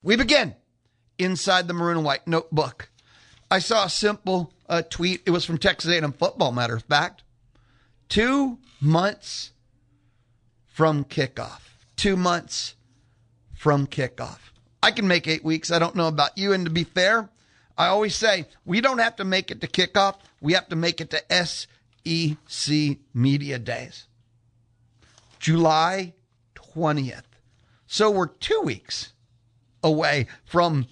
We begin inside the maroon and white notebook. I saw a simple tweet. It was from Texas A&M football, matter of fact. 2 months from kickoff. 2 months from kickoff. I can make 8 weeks. I don't know about you. And to be fair, I always say we don't have to make it to kickoff. We have to make it to SEC Media Days. July 20th. So we're 2 weeks away from,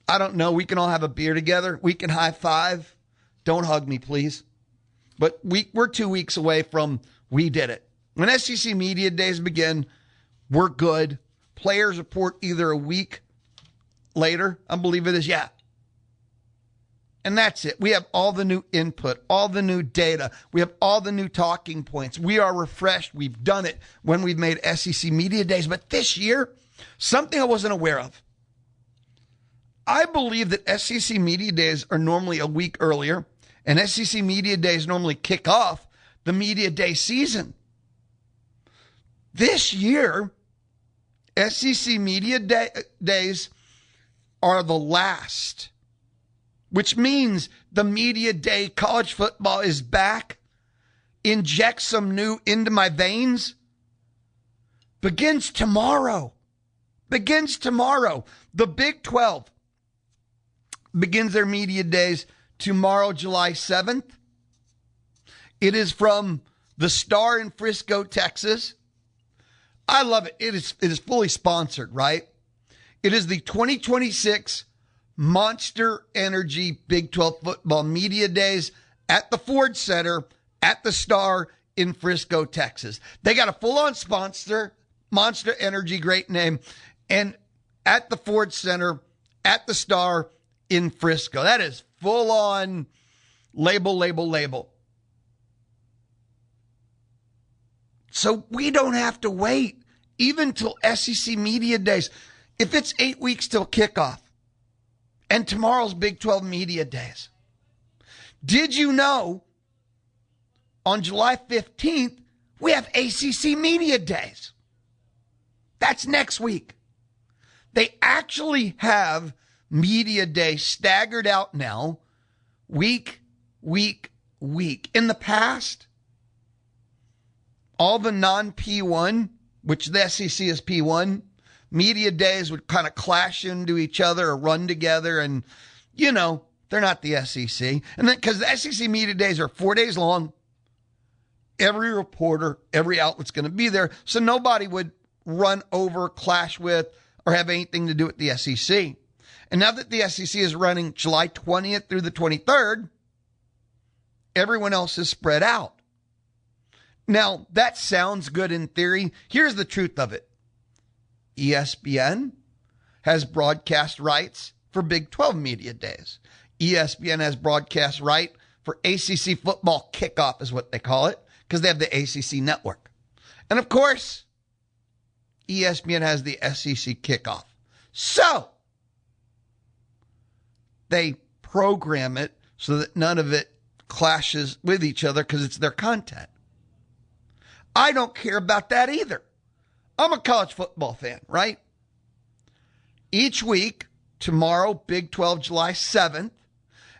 I don't know, we can all have a beer together. We can high five. Don't hug me, please. But we're 2 weeks away from we did it. When SEC Media Days begin, we're good. Players report either a week later. I believe it is, yeah. And that's it. We have all the new input, all the new data. We have all the new talking points. We are refreshed. We've done it when we've made SEC Media Days. But this year, something I wasn't aware of. I believe that SEC Media Days are normally a week earlier, and SEC Media Days normally kick off the Media Day season. This year, SEC Media Days are the last, which means the Media Day college football is back. Inject some new into my veins. Begins tomorrow. The Big 12 begins their Media Days tomorrow, July 7th. It is from the Star in Frisco, Texas. I love it. It is fully sponsored, right? It is the 2026 Monster Energy Big 12 Football Media Days at the Ford Center at the Star in Frisco, Texas. They got a full-on sponsor, Monster Energy, great name, and at the Ford Center at the Star in Frisco. That is full-on label. So we don't have to wait even till SEC Media Days. If it's 8 weeks till kickoff and tomorrow's Big 12 Media Days, did you know on July 15th, we have ACC Media Days? That's next week. They actually have Media Day staggered out now, week. In the past, all the non-P1, which the SEC is P1, Media Days would kind of clash into each other or run together, and, you know, they're not the SEC. And then, because the SEC Media Days are 4 days long, every reporter, every outlet's going to be there, so nobody would run over, clash with, or have anything to do with the SEC. And now that the SEC is running July 20th through the 23rd, everyone else is spread out. Now, that sounds good in theory. Here's the truth of it. ESPN has broadcast rights for Big 12 Media Days. ESPN has broadcast right for ACC football kickoff is what they call it, because they have the ACC network. And of course, ESPN has the SEC kickoff. So they program it so that none of it clashes with each other because it's their content. I don't care about that either. I'm a college football fan, right? Each week, tomorrow, Big 12, July 7th,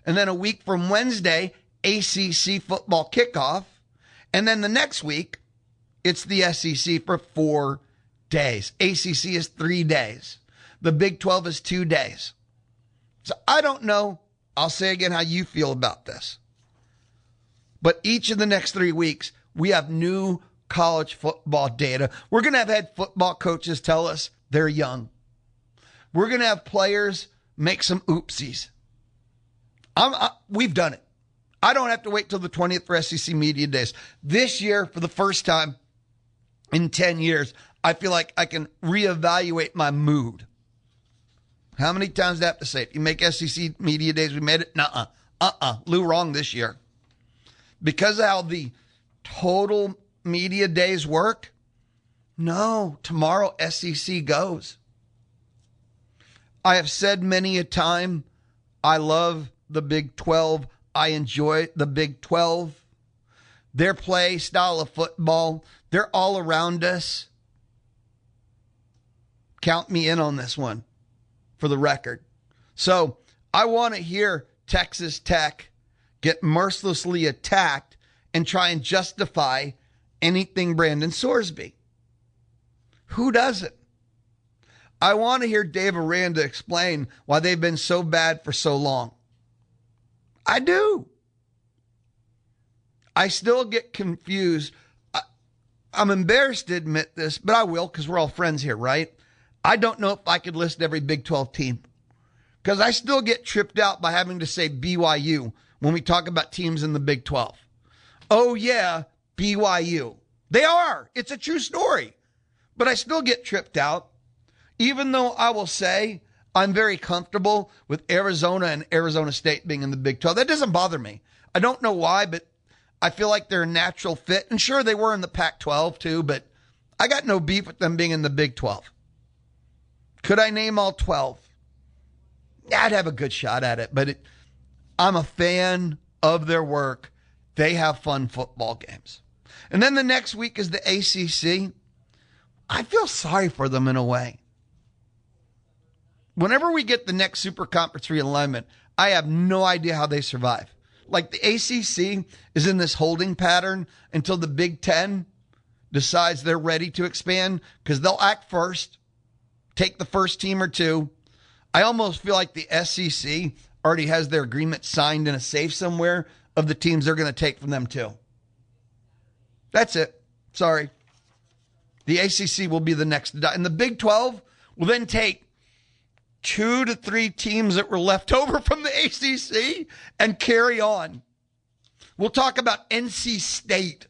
and then a week from Wednesday, ACC football kickoff, and then the next week, it's the SEC for 4 days. ACC is 3 days. The Big 12 is 2 days. So I don't know, I'll say again how you feel about this. But each of the next 3 weeks, we have new college football data. We're going to have head football coaches tell us they're young. We're going to have players make some oopsies. We've done it. I don't have to wait till the 20th for SEC Media Days. This year, for the first time in 10 years, I feel like I can reevaluate my mood. How many times do I have to say it? You make SEC Media Days, we made it? Nuh-uh. Lou, wrong this year. Because of how the total media days work? No, tomorrow SEC goes. I have said many a time, I love the Big 12. I enjoy the Big 12. Their play style of football, they're all around us. Count me in on this one. for the record. So I want to hear Texas Tech get mercilessly attacked and try and justify anything Brandon Sorsby. Who doesn't? I want to hear Dave Aranda explain why they've been so bad for so long. I do. I still get confused. I'm embarrassed to admit this, but I will because we're all friends here, right? I don't know if I could list every Big 12 team because I still get tripped out by having to say BYU when we talk about teams in the Big 12. Oh, yeah, BYU. They are. It's a true story. But I still get tripped out, even though I will say I'm very comfortable with Arizona and Arizona State being in the Big 12. That doesn't bother me. I don't know why, but I feel like they're a natural fit. And sure, they were in the Pac-12 too, but I got no beef with them being in the Big 12. Could I name all 12? Yeah, I'd have a good shot at it, but I'm a fan of their work. They have fun football games. And then the next week is the ACC. I feel sorry for them in a way. Whenever we get the next super conference realignment, I have no idea how they survive. Like the ACC is in this holding pattern until the Big Ten decides they're ready to expand because they'll act first, take the first team or two. I almost feel like the SEC already has their agreement signed in a safe somewhere of the teams they're going to take from them too. That's it. Sorry. The ACC will be the next. And the Big 12 will then take 2 to 3 teams that were left over from the ACC and carry on. We'll talk about NC State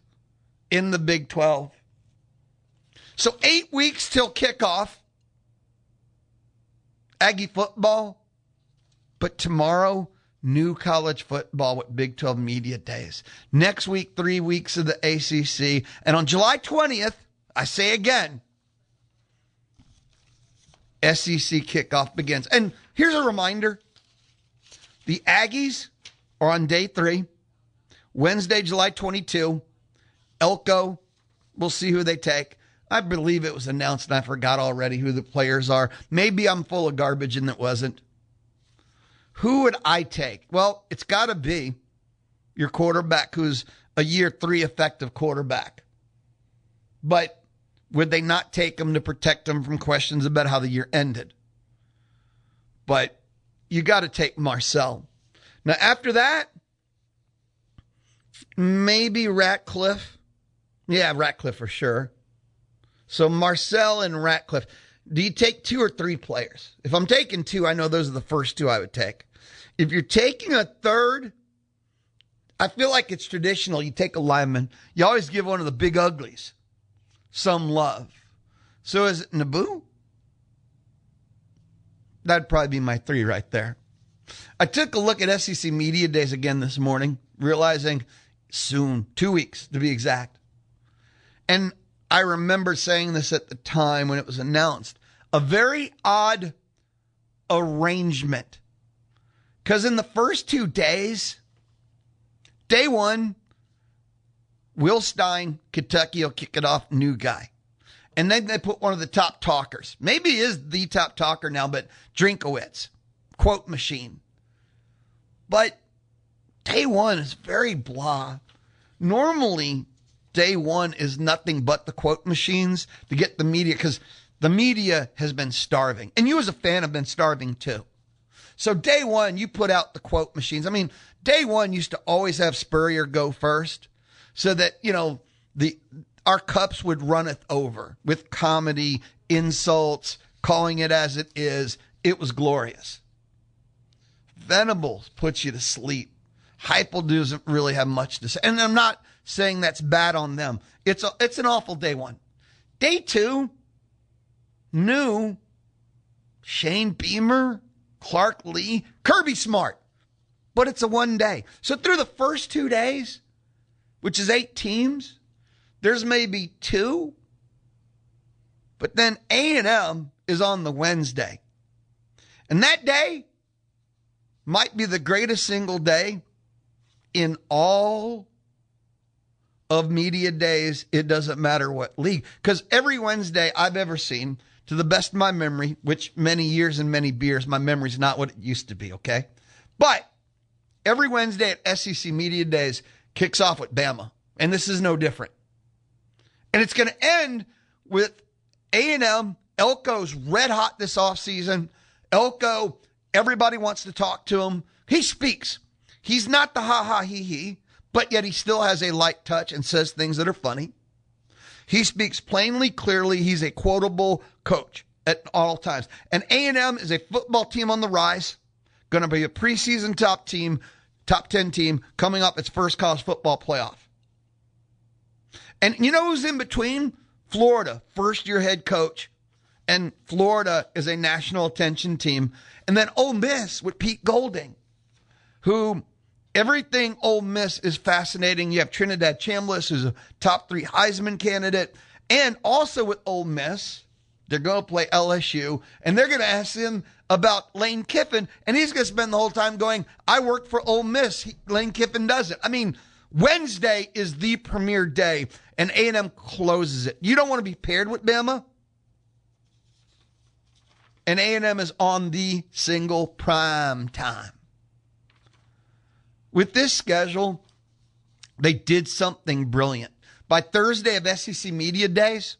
in the Big 12. So 8 weeks till kickoff. Aggie football. But tomorrow, new college football with Big 12 media days. Next week, 3 weeks of the ACC. And on July 20th, I say again, SEC kickoff begins. And here's a reminder. The Aggies are on day 3, Wednesday, July 22. Elko, we'll see who they take. I believe it was announced and I forgot already who the players are. Maybe I'm full of garbage and it wasn't. Who would I take? Well, it's got to be your quarterback who's a year 3 effective quarterback. But would they not take him to protect him from questions about how the year ended? But you got to take Marcel. Now, after that, maybe Ratcliffe. Yeah, Ratcliffe for sure. So Marcel and Ratcliffe. Do you take 2 or 3 players? If I'm taking 2, I know those are the first 2 I would take. If you're taking a third, I feel like it's traditional. You take a lineman. You always give one of the big uglies some love. So is it Naboo? That'd probably be my 3 right there. I took a look at SEC Media Days again this morning, realizing soon, 2 weeks to be exact. And I remember saying this at the time when it was announced, a very odd arrangement. Because in the first 2 days, day 1, Will Stein, Kentucky will kick it off, new guy. And then they put one of the top talkers. Maybe he is the top talker now, but Drinkowitz, quote machine. But day 1 is very blah. Normally, day 1 is nothing but the quote machines to get the media, because the media has been starving. And you as a fan have been starving too. So day 1, you put out the quote machines. I mean, day 1 used to always have Spurrier go first, so that, our cups would runneth over with comedy, insults, calling it as it is. It was glorious. Venables puts you to sleep. Heupel doesn't really have much to say. And I'm not saying that's bad on them. It's an awful day 1. Day 2, new Shane Beamer, Clark Lee, Kirby Smart. But it's a 1 day. So through the first 2 days, which is 8 teams, there's maybe 2. But then A&M is on the Wednesday. And that day might be the greatest single day in all of media days. It doesn't matter what league. Because every Wednesday I've ever seen, to the best of my memory, which many years and many beers, my memory's not what it used to be, okay? But every Wednesday at SEC Media Days kicks off with Bama, and this is no different. And it's going to end with A&M. Elko's red hot this offseason. Elko, everybody wants to talk to him. He speaks. He's not the ha-ha he, but yet he still has a light touch and says things that are funny. He speaks plainly, clearly. He's a quotable coach at all times. And A&M is a football team on the rise, going to be a preseason top 10 team, coming up its first college football playoff. And you know who's in between? Florida, first-year head coach. And Florida is a national attention team. And then Ole Miss with Pete Golding, who everything Ole Miss is fascinating. You have Trinidad Chambliss, who's a top 3 Heisman candidate. And also with Ole Miss, they're going to play LSU, and they're going to ask him about Lane Kiffin, and he's going to spend the whole time going, I work for Ole Miss. Lane Kiffin doesn't. I mean, Wednesday is the premier day, and A&M closes it. You don't want to be paired with Bama? And A&M is on the single prime time. With this schedule, they did something brilliant. By Thursday of SEC Media Days,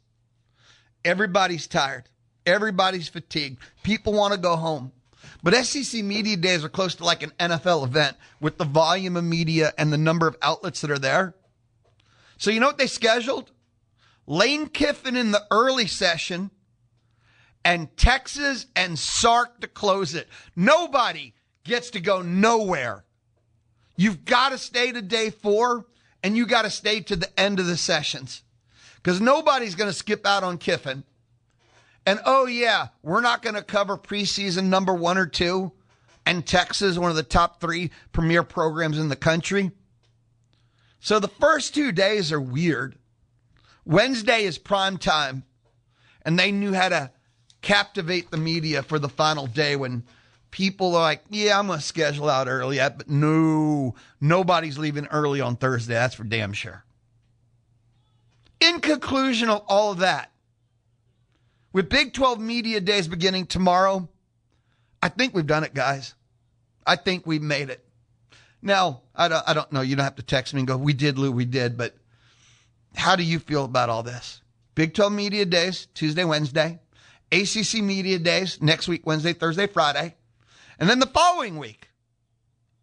everybody's tired. Everybody's fatigued. People want to go home. But SEC Media Days are close to like an NFL event with the volume of media and the number of outlets that are there. So you know what they scheduled? Lane Kiffin in the early session and Texas and Sark to close it. Nobody gets to go nowhere. You've got to stay to day 4, and you got to stay to the end of the sessions, because nobody's going to skip out on Kiffin. And, oh, yeah, we're not going to cover preseason number 1 or 2, and Texas, one of the top 3 premier programs in the country. So the first 2 days are weird. Wednesday is prime time, and they knew how to captivate the media for the final day when people are like, yeah, I'm going to schedule out early, but no, nobody's leaving early on Thursday. That's for damn sure. In conclusion of all of that, with Big 12 Media Days beginning tomorrow, I think we've done it, guys. I think we've made it. Now, I don't know. You don't have to text me and go, we did, Lou, we did. But how do you feel about all this? Big 12 Media Days, Tuesday, Wednesday. ACC Media Days, next week, Wednesday, Thursday, Friday. And then the following week,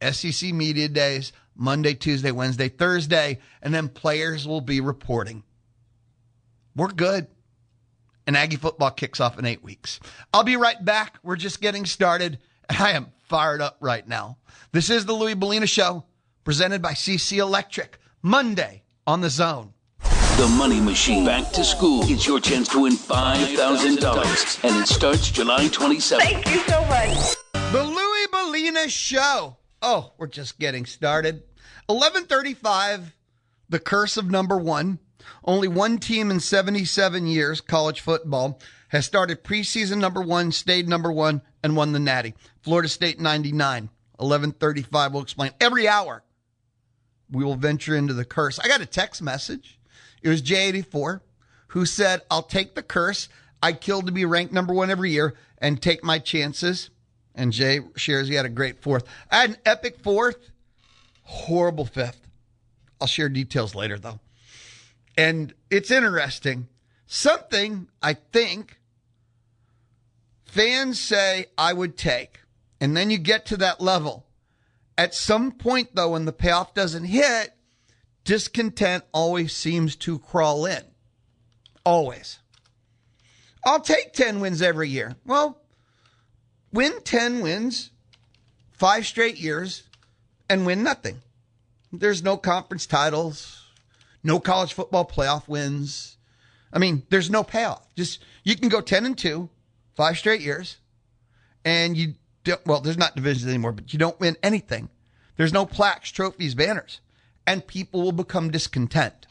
SEC Media Days, Monday, Tuesday, Wednesday, Thursday. And then players will be reporting. We're good. And Aggie football kicks off in 8 weeks. I'll be right back. We're just getting started. I am fired up right now. This is the Louie Bellina Show, presented by CC Electric, Monday on The Zone. The Money Machine. Back to school. It's your chance to win $5,000. And it starts July 27th. Thank you so much. The Louie Bellina Show. Oh, we're just getting started. 11:35, the curse of number 1. Only one team in 77 years, college football, has started preseason number 1, stayed number 1, and won the Natty. Florida State 99. 11:35, we'll explain. Every hour, we will venture into the curse. I got a text message. It was J84 who said, I'll take the curse. I killed to be ranked number 1 every year and take my chances. And Jay shares he had a great 4th. I had an epic 4th, horrible 5th. I'll share details later, though. And it's interesting. Something I think fans say I would take. And then you get to that level. At some point, though, when the payoff doesn't hit, discontent always seems to crawl in. Always. I'll take 10 wins every year. Well, win 10 wins, 5 straight years, and win nothing. There's no conference titles, no college football playoff wins. I mean, there's no payoff. Just, you can go 10-2, 5 straight years, and you don't, well, there's not divisions anymore, but you don't win anything. There's no plaques, trophies, banners, and people will become discontent.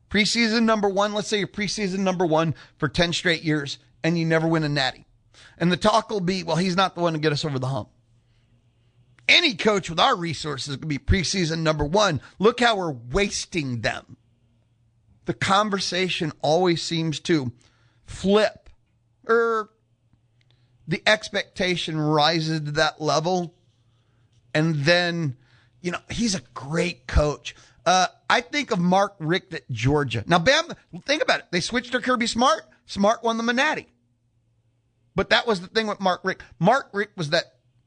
Preseason number 1, let's say you're preseason number 1 for 10 straight years, and you never win a natty. And the talk will be, well, he's not the one to get us over the hump. Any coach with our resources could be preseason number 1. Look how we're wasting them. The conversation always seems to flip or the expectation rises to that level. And then, he's a great coach. I think of Mark Richt at Georgia. Now, Bama, think about it. They switched to Kirby Smart. Smart won the Natty. But that was the thing with Mark Richt. Mark Richt was that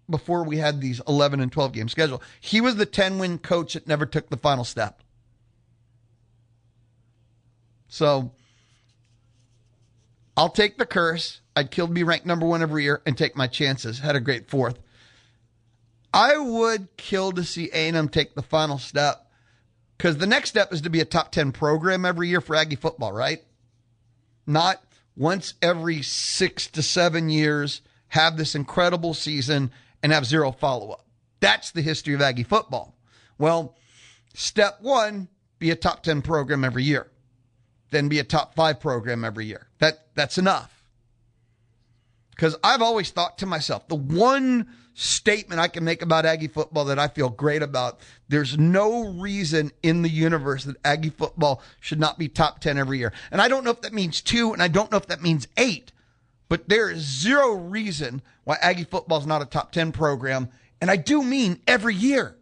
before we had these 11 and 12 game schedule. He was the 10-win coach that never took the final step. So I'll take the curse. I'd kill to be ranked number 1 every year and take my chances. Had a great 4th. I would kill to see A&M take the final step because the next step is to be a top 10 program every year for Aggie football, right? Not once every 6 to 7 years, have this incredible season and have 0 follow-up. That's the history of Aggie football. Well, step 1, be a top 10 program every year. Then be a top 5 program every year. That's enough. Because I've always thought to myself, the one statement I can make about Aggie football that I feel great about, there's no reason in the universe that Aggie football should not be top 10 every year. And I don't know if that means 2, and I don't know if that means 8, but there is 0 reason why Aggie football is not a top 10 program. And I do mean every year.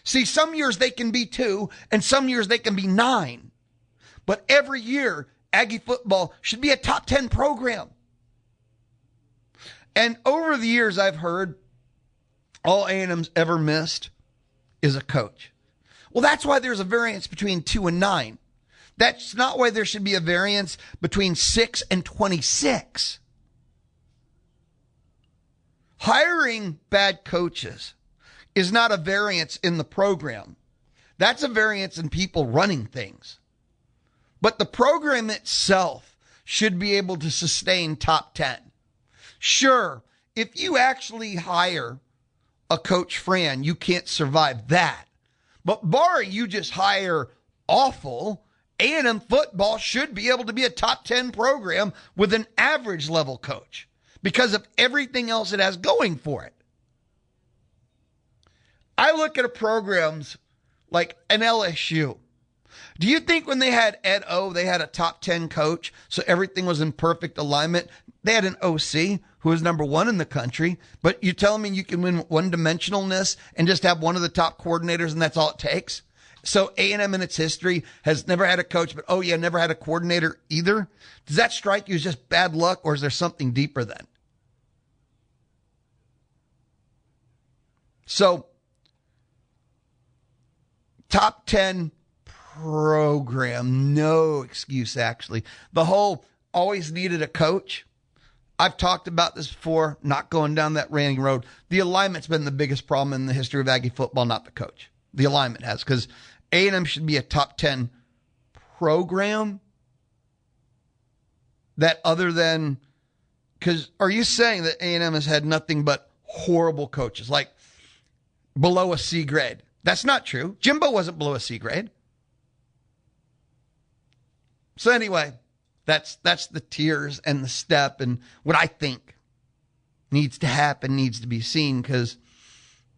See, some years they can be 2, and some years they can be 9. But every year, Aggie football should be a top 10 program. And over the years, I've heard all A&M's ever missed is a coach. Well, that's why there's a variance between 2 and 9. That's not why there should be a variance between 6 and 26. Hiring bad coaches is not a variance in the program. That's a variance in people running things. But the program itself should be able to sustain top 10. Sure, if you actually hire a Coach Fran, you can't survive that. But barring you just hire awful, A&M football should be able to be a top 10 program with an average level coach because of everything else it has going for it. I look at programs like an LSU. Do you think when they had Ed O, they had a top 10 coach, so everything was in perfect alignment? They had an OC who was number 1 in the country, but you telling me you can win one-dimensionalness and just have one of the top coordinators and that's all it takes? So A&M in its history has never had a coach, but never had a coordinator either? Does that strike you as just bad luck, or is there something deeper then? So, top 10 program, no excuse actually. The whole always needed a coach. I've talked about this before, not going down that ranting road. The alignment's been the biggest problem in the history of Aggie football, not the coach. The alignment has, because A&M should be a top 10 program that other than, because are you saying that A&M has had nothing but horrible coaches, like below a C grade? That's not true. Jimbo wasn't below a C grade. So anyway, that's the tiers and the step and what I think needs to happen, needs to be seen. Because,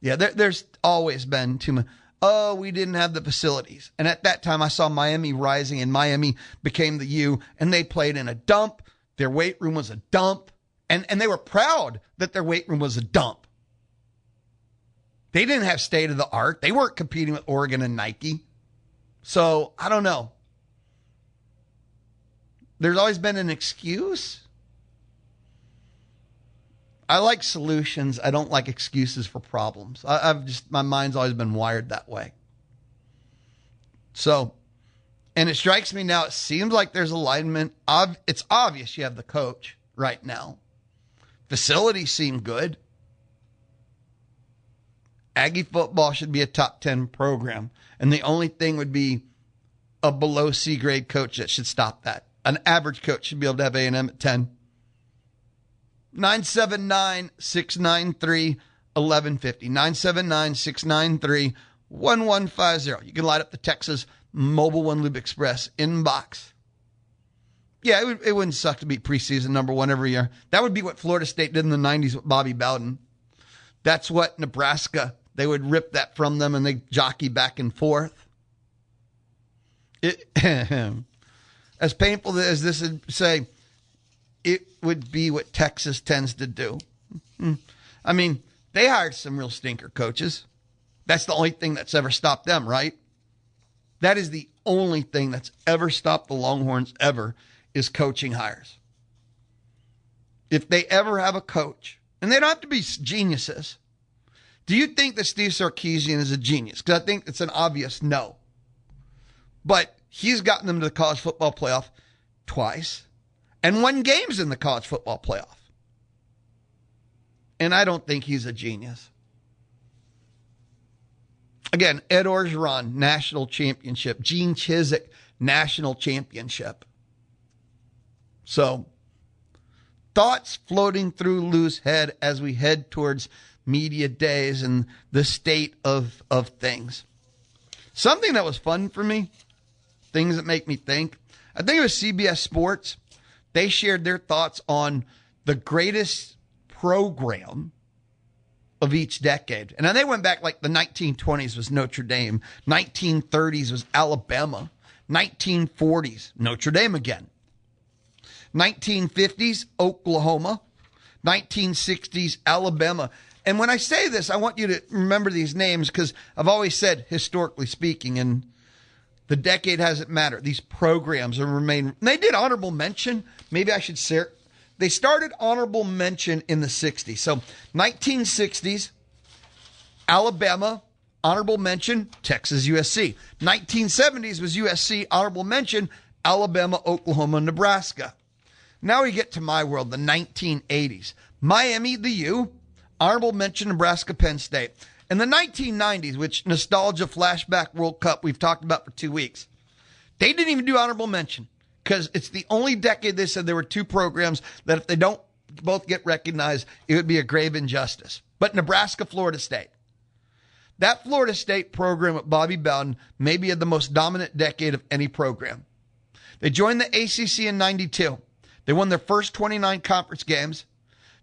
there's always been too much. Oh, we didn't have the facilities. And at that time, I saw Miami rising, and Miami became the U, and they played in a dump. Their weight room was a dump. And they were proud that their weight room was a dump. They didn't have state of the art. They weren't competing with Oregon and Nike. So I don't know. There's always been an excuse. I like solutions. I don't like excuses for problems. My mind's always been wired that way. So, and it strikes me now, it seems like there's alignment. It's obvious you have the coach right now. Facilities seem good. Aggie football should be a top 10 program. And the only thing would be a below C grade coach that should stop that. An average coach should be able to have A&M at 10. 979-693-1150. 979-693-1150. You can light up the Texas Mobile One Lube Express inbox. Yeah, it wouldn't suck to be preseason number 1 every year. That would be what Florida State did in the 90s with Bobby Bowden. That's what Nebraska, they would rip that from them and they jockey back and forth. As painful as this would say, it would be what Texas tends to do. I mean, they hired some real stinker coaches. That's the only thing that's ever stopped them, right? That is the only thing that's ever stopped the Longhorns ever is coaching hires. If they ever have a coach, and they don't have to be geniuses. Do you think that Steve Sarkisian is a genius? Because I think it's an obvious no. But he's gotten them to the college football playoff twice and won games in the college football playoff. And I don't think he's a genius. Again, Ed Orgeron, national championship. Gene Chizik, national championship. So, thoughts floating through Lou's head as we head towards media days and the state of things. Something that was fun for me, things that make me think. I think it was CBS Sports. They shared their thoughts on the greatest program of each decade. And then they went back like the 1920s was Notre Dame. 1930s was Alabama. 1940s, Notre Dame again. 1950s, Oklahoma. 1960s, Alabama. And when I say this, I want you to remember these names because I've always said, historically speaking, and the decade hasn't mattered. These programs have remained. They did honorable mention. Maybe I should say they started honorable mention in the 60s. So 1960s, Alabama, honorable mention, Texas, USC. 1970s was USC, honorable mention, Alabama, Oklahoma, Nebraska. Now we get to my world, the 1980s. Miami, the U, honorable mention, Nebraska, Penn State. And the 1990s, which nostalgia flashback World Cup we've talked about for 2 weeks, they didn't even do honorable mention because it's the only decade they said there were two programs that if they don't both get recognized, it would be a grave injustice. But Nebraska, Florida State. That Florida State program at Bobby Bowden maybe had the most dominant decade of any program. They joined the ACC in 92. They won their first 29 conference games.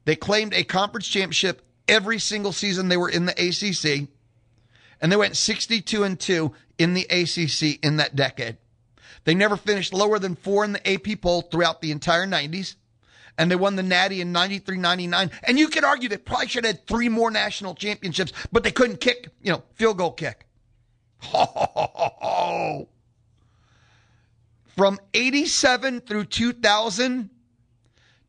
They claimed a conference championship every single season they were in the ACC. And they went 62-2 in the ACC in that decade. They never finished lower than 4 in the AP poll throughout the entire 90s. And they won the Natty in 93, 99. And you could argue they probably should have had 3 more national championships, but they couldn't kick, field goal kick. From 87 through 2000,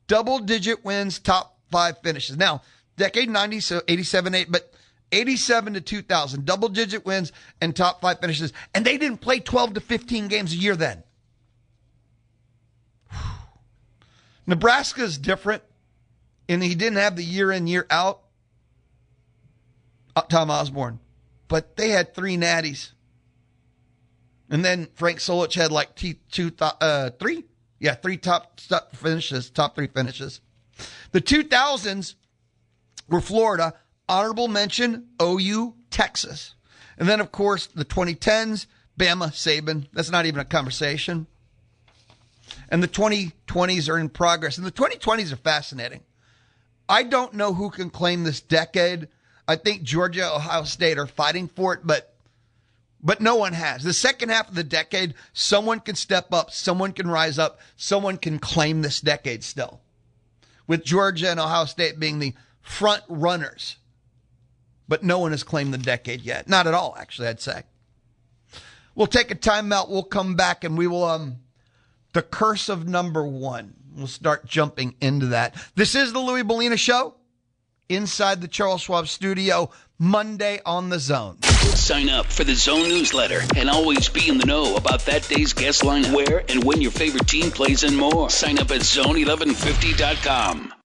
double-digit wins, top 5 finishes. Now, decade 90, so 87, 8, but 87 to 2000, double-digit wins and top 5 finishes. And they didn't play 12 to 15 games a year then. Nebraska is different, and he didn't have the year in, year out, Tom Osborne. But they had 3 natties. And then Frank Solich had like 3? Yeah, 3 top 3 finishes. The 2000s were Florida, honorable mention, OU, Texas. And then, of course, the 2010s, Bama, Saban. That's not even a conversation. And the 2020s are in progress. And the 2020s are fascinating. I don't know who can claim this decade. I think Georgia, Ohio State are fighting for it, but no one has. The second half of the decade, someone can step up, someone can rise up, someone can claim this decade still. With Georgia and Ohio State being the front runners. But no one has claimed the decade yet. Not at all, actually, I'd say. We'll take a timeout. We'll come back and we will, the curse of number 1. We'll start jumping into that. This is the Louie Bellina Show. Inside the Charles Schwab studio, Monday on the Zone. Sign up for the Zone newsletter and always be in the know about that day's guest lineup, where and when your favorite team plays, and more. Sign up at zone1150.com.